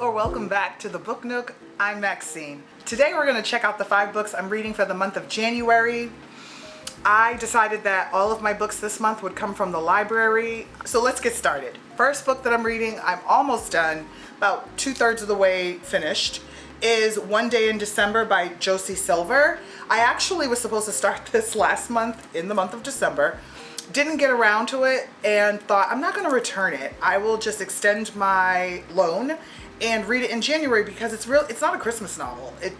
or welcome back to the Book Nook. I'm Maxine. Today we're going to check out the 5 books I'm reading for the month of January. I decided that all of my books this month would come from the library, so let's get started. First book that I'm reading, I'm almost done, about 2/3 of the way finished, is One Day in December by Josie Silver. I actually was supposed to start this last month, in the month of December. Didn't get around to it and thought I'm not going to return it. I will just extend my loan and read it in January because it's not a Christmas novel. It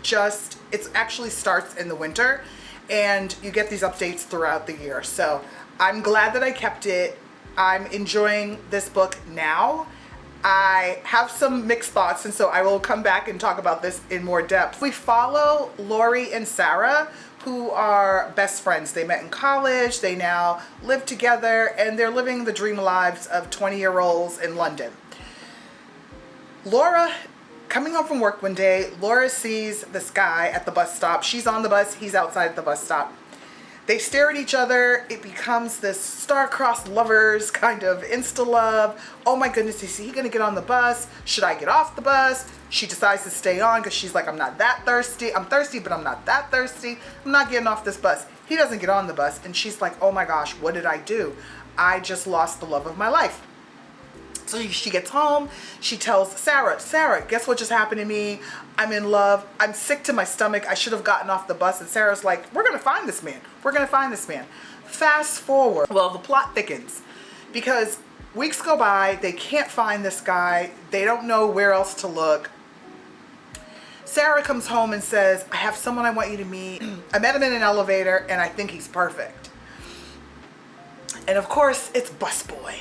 actually starts in the winter and you get these updates throughout the year. So I'm glad that I kept it. I'm enjoying this book now. I have some mixed thoughts, and so I will come back and talk about this in more depth. We follow Lori and Sarah, who are best friends. They met in college, they now live together, and they're living the dream lives of 20-year-olds in London. Laura, coming home from work one day, Laura sees this guy at the bus stop. She's on the bus, he's outside at the bus stop. They stare at each other. It becomes this star-crossed lovers kind of insta-love. Oh my goodness, is he gonna get on the bus? Should I get off the bus? She decides to stay on because she's like, I'm not that thirsty. I'm thirsty, but I'm not that thirsty. I'm not getting off this bus. He doesn't get on the bus, and she's like, oh my gosh, what did I do? I just lost the love of my life. So she gets home, she tells Sarah, guess what just happened to me? I'm in love, I'm sick to my stomach, I should have gotten off the bus. And Sarah's like, we're gonna find this man. We're gonna find this man. Fast forward, well, the plot thickens because weeks go by, they can't find this guy, they don't know where else to look. Sarah comes home and says, I have someone I want you to meet. I met him in an elevator and I think he's perfect. And of course, it's Busboy.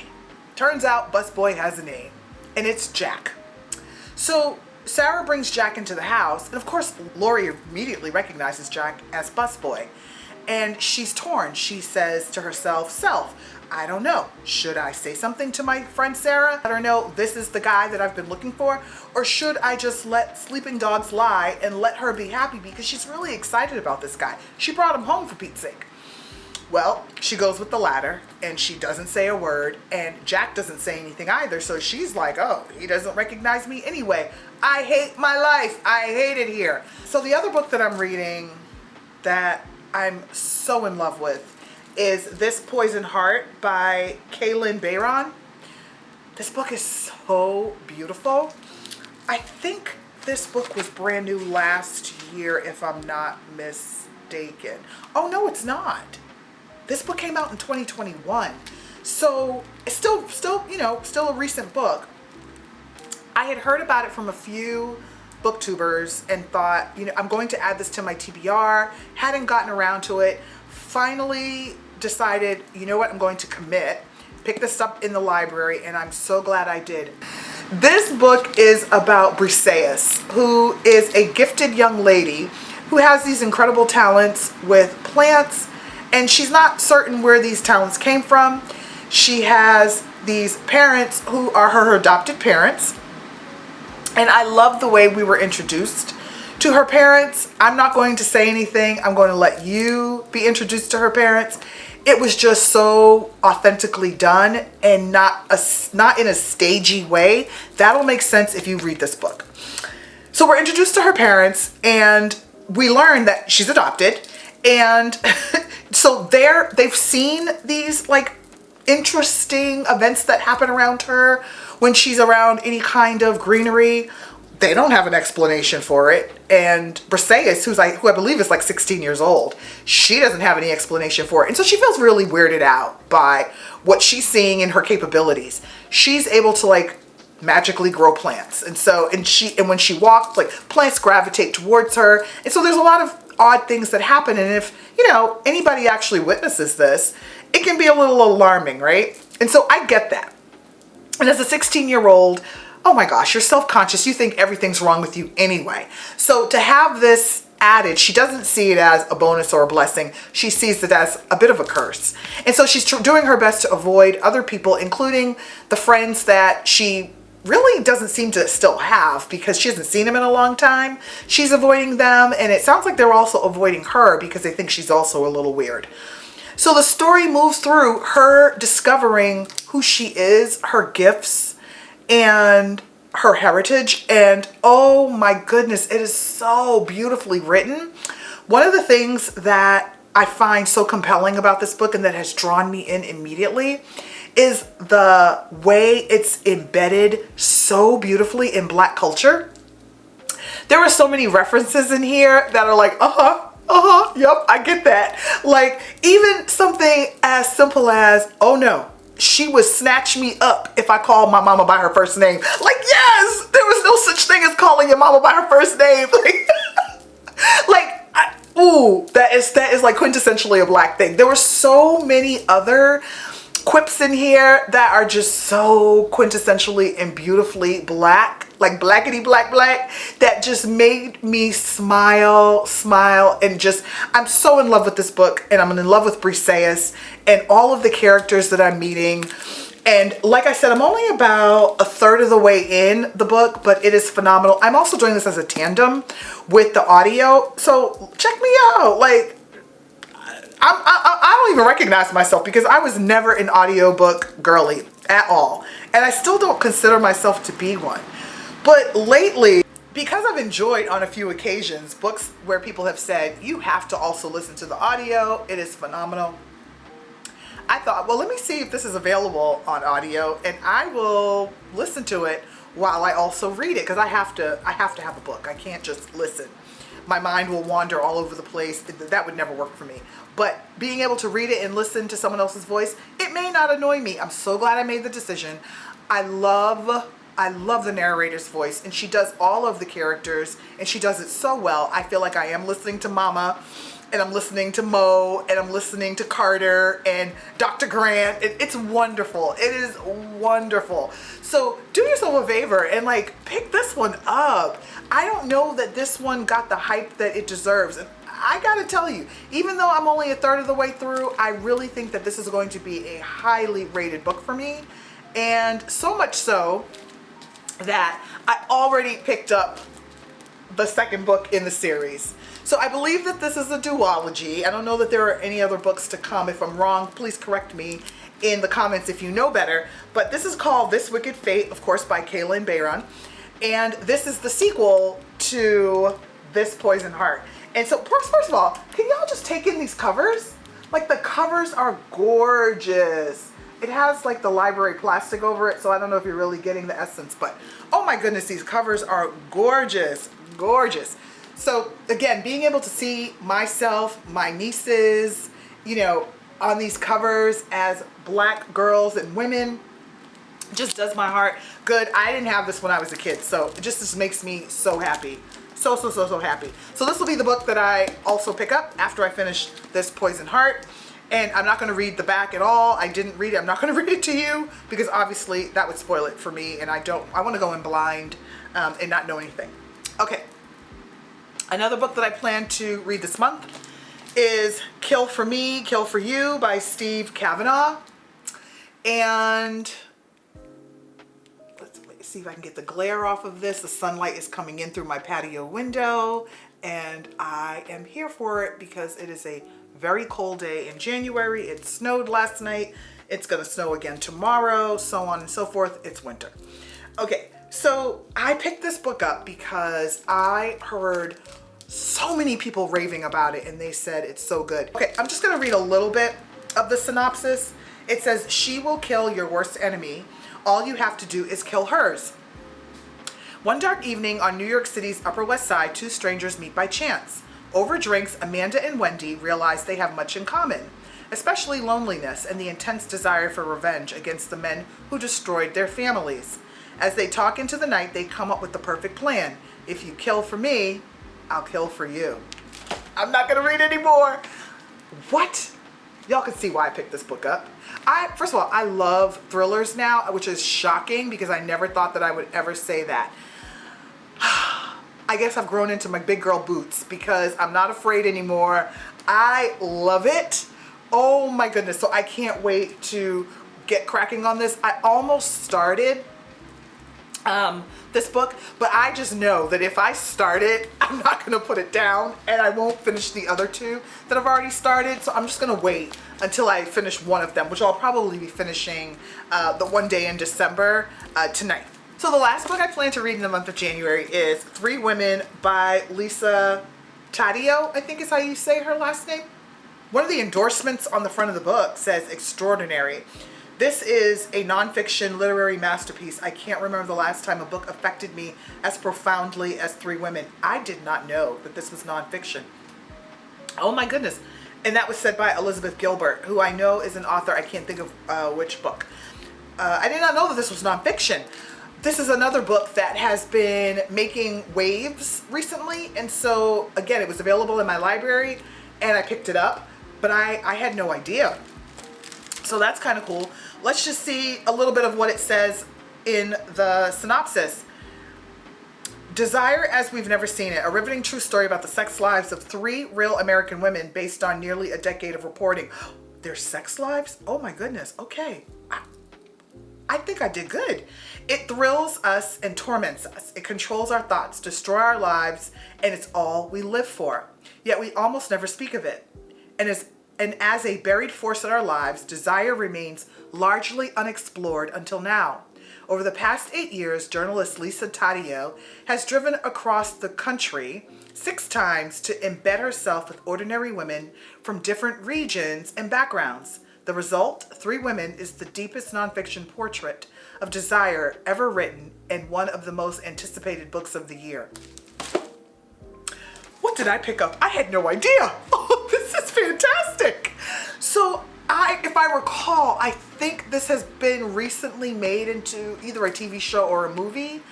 Turns out Busboy has a name, and it's Jack. So Sarah brings Jack into the house, and of course Lori immediately recognizes Jack as Busboy. And she's torn. She says to herself, I don't know. Should I say something to my friend Sarah? Let her know this is the guy that I've been looking for? Or should I just let sleeping dogs lie and let her be happy because she's really excited about this guy? She brought him home, for Pete's sake. Well, she goes with the latter, and she doesn't say a word, and Jack doesn't say anything either, so she's like, oh, he doesn't recognize me anyway. I hate my life. I hate it here. So the other book that I'm reading that I'm so in love with is This Poison Heart by Kaylynn Bayron. This book is so beautiful. I think this book was brand new last year, if I'm not mistaken. Oh, no, it's not. This book came out in 2021, so it's still a recent book. I had heard about it from a few booktubers and thought, I'm going to add this to my TBR. Hadn't gotten around to it. Finally decided, you know what, I'm going to commit. Pick this up in the library, and I'm so glad I did. This book is about Briseis, who is a gifted young lady who has these incredible talents with plants. And she's not certain where these talents came from. She has these parents who are her adopted parents. And I love the way we were introduced to her parents. I'm not going to say anything. I'm going to let you be introduced to her parents. It was just so authentically done and not in a stagey way. That'll make sense if you read this book. So we're introduced to her parents, and we learn that she's adopted. And so they've seen these like interesting events that happen around her when she's around any kind of greenery. They don't have an explanation for it. And Briseis, who I believe is like 16 years old, she doesn't have any explanation for it. And so she feels really weirded out by what she's seeing in her capabilities. She's able to like magically grow plants. And when she walks, like plants gravitate towards her. And so there's a lot of odd things that happen, and if anybody actually witnesses this, it can be a little alarming, right? And so I get that. And as a 16-year-old, oh my gosh, you're self-conscious, you think everything's wrong with you anyway. So to have this added, she doesn't see it as a bonus or a blessing, she sees it as a bit of a curse. And so she's doing her best to avoid other people, including the friends that she really doesn't seem to still have because she hasn't seen them in a long time. She's avoiding them, and it sounds like they're also avoiding her because they think she's also a little weird. So the story moves through her discovering who she is, her gifts, and her heritage, and oh my goodness, it is so beautifully written. One of the things that I find so compelling about this book and that has drawn me in immediately is the way it's embedded so beautifully in Black culture. There are so many references in here that are like, yep, I get that. Like even something as simple as, oh no, she would snatch me up if I called my mama by her first name. Like, yes, there was no such thing as calling your mama by her first name. That is like quintessentially a Black thing. There were so many other quips in here that are just so quintessentially and beautifully Black, like blackety black, that just made me smile, and just, I'm so in love with this book, and I'm in love with Briseis and all of the characters that I'm meeting. And like I said, I'm only about a third of the way in the book, but it is phenomenal. I'm also doing this as a tandem with the audio, so check me out. Like, I don't even recognize myself because I was never an audiobook girly at all. And I still don't consider myself to be one. But lately, because I've enjoyed on a few occasions books where people have said, you have to also listen to the audio, it is phenomenal, I thought, well, let me see if this is available on audio, and I will listen to it while I also read it, because I have to have a book. I can't just listen. My mind will wander all over the place. That would never work for me. But being able to read it and listen to someone else's voice, it may not annoy me. I'm so glad I made the decision. I love the narrator's voice, and she does all of the characters, and she does it so well. I feel like I am listening to Mama, and I'm listening to Mo, and I'm listening to Carter and Dr. Grant. It's wonderful. It is wonderful. So do yourself a favor and like pick this one up. I don't know that this one got the hype that it deserves. And I gotta tell you, even though I'm only a third of the way through, I really think that this is going to be a highly rated book for me. And so much so that I already picked up the second book in the series. So I believe that this is a duology. I don't know that there are any other books to come. If I'm wrong, please correct me in the comments if you know better. But this is called This Wicked Fate, of course, by Kaylynn Bayron. And this is the sequel to This Poison Heart. And so first of all, can y'all just take in these covers? Like the covers are gorgeous. It has like the library plastic over it, so I don't know if you're really getting the essence, but oh my goodness, these covers are gorgeous, gorgeous. So again, being able to see myself, my nieces, you know, on these covers as Black girls and women just does my heart good. I didn't have this when I was a kid, so it just makes me so happy. So happy. So this will be the book that I also pick up after I finish This Poison Heart. And I'm not going to read the back at all. I didn't read it. I'm not going to read it to you because obviously that would spoil it for me, and I want to go in blind and not know anything. Okay. Another book that I plan to read this month is Kill for Me, Kill for You by Steve Cavanaugh. And let's see if I can get the glare off of this. The sunlight is coming in through my patio window, and I am here for it because it is a very cold day in January. It snowed last night. It's gonna snow again tomorrow, so on and so forth. It's winter. Okay, so I picked this book up because I heard so many people raving about it and they said it's so good. Okay, I'm just gonna read a little bit of the synopsis. It says, she will kill your worst enemy. All you have to do is kill hers. One dark evening on New York City's Upper West Side, two strangers meet by chance. Over drinks, Amanda and Wendy realize they have much in common, especially loneliness and the intense desire for revenge against the men who destroyed their families. As they talk into the night, they come up with the perfect plan. If you kill for me, I'll kill for you. I'm not gonna read anymore. What? Y'all can see why I picked this book up. First of all, I love thrillers now, which is shocking because I never thought that I would ever say that. I guess I've grown into my big girl boots because I'm not afraid anymore. I love it. Oh my goodness. So I can't wait to get cracking on this. I almost started this book, but I just know that if I start it, I'm not gonna put it down and I won't finish the other two that I've already started. So I'm just gonna wait until I finish one of them, which I'll probably be finishing the one day in December tonight. So the last book I plan to read in the month of January is Three Women by Lisa Taddeo, I think is how you say her last name. One of the endorsements on the front of the book says extraordinary. This is a nonfiction literary masterpiece. I can't remember the last time a book affected me as profoundly as Three Women. I did not know that this was nonfiction. Oh my goodness. And that was said by Elizabeth Gilbert, who I know is an author. I can't think of which book. I did not know that this was nonfiction. This is another book that has been making waves recently. And so, again, it was available in my library and I picked it up, but I had no idea. So that's kind of cool. Let's just see a little bit of what it says in the synopsis. Desire as We've Never Seen It, a riveting true story about the sex lives of three real American women based on nearly a decade of reporting. Their sex lives? Oh my goodness. Okay. I think I did good. It thrills us and torments us. It controls our thoughts, destroys our lives, and it's all we live for. Yet we almost never speak of it. And as a buried force in our lives, desire remains largely unexplored until now. Over the past 8 years, journalist Lisa Taddeo has driven across the country 6 times to embed herself with ordinary women from different regions and backgrounds. The result, Three Women, is the deepest nonfiction portrait of desire ever written and one of the most anticipated books of the year. What did I pick up? I had no idea. Oh, this is fantastic. So if I recall, I think this has been recently made into either a TV show or a movie.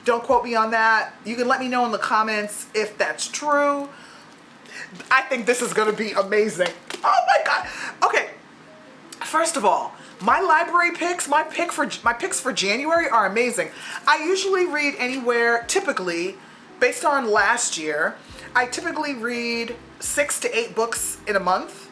Don't quote me on that. You can let me know in the comments if that's true. I think this is going to be amazing. Oh my God. Okay. First of all, my library picks, my picks for January are amazing. I usually read anywhere, typically, based on last year, I typically read 6 to 8 books in a month.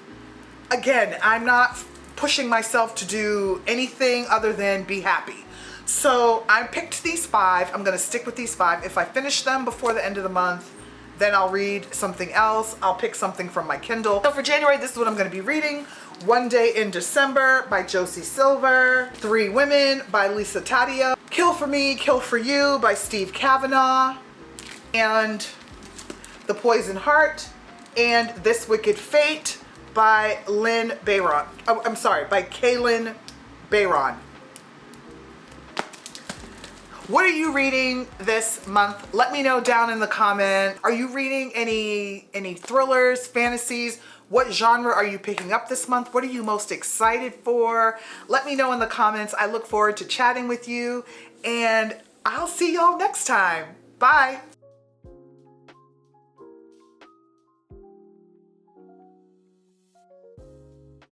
Again, I'm not pushing myself to do anything other than be happy. So I picked these 5. I'm going to stick with these 5. If I finish them before the end of the month, then I'll read something else. I'll pick something from my Kindle. So for January, this is what I'm going to be reading. One Day in December by Josie Silver. Three Women by Lisa Taddeo. Kill for Me, Kill for You by Steve Cavanaugh. And The Poison Heart. And This Wicked Fate by Bayron. Oh, I'm sorry, by Kaylynn Bayron. What are you reading this month? Let me know down in the comment. Are you reading any thrillers, fantasies? What genre are you picking up this month? What are you most excited for? Let me know in the comments. I look forward to chatting with you, and I'll see y'all next time. Bye.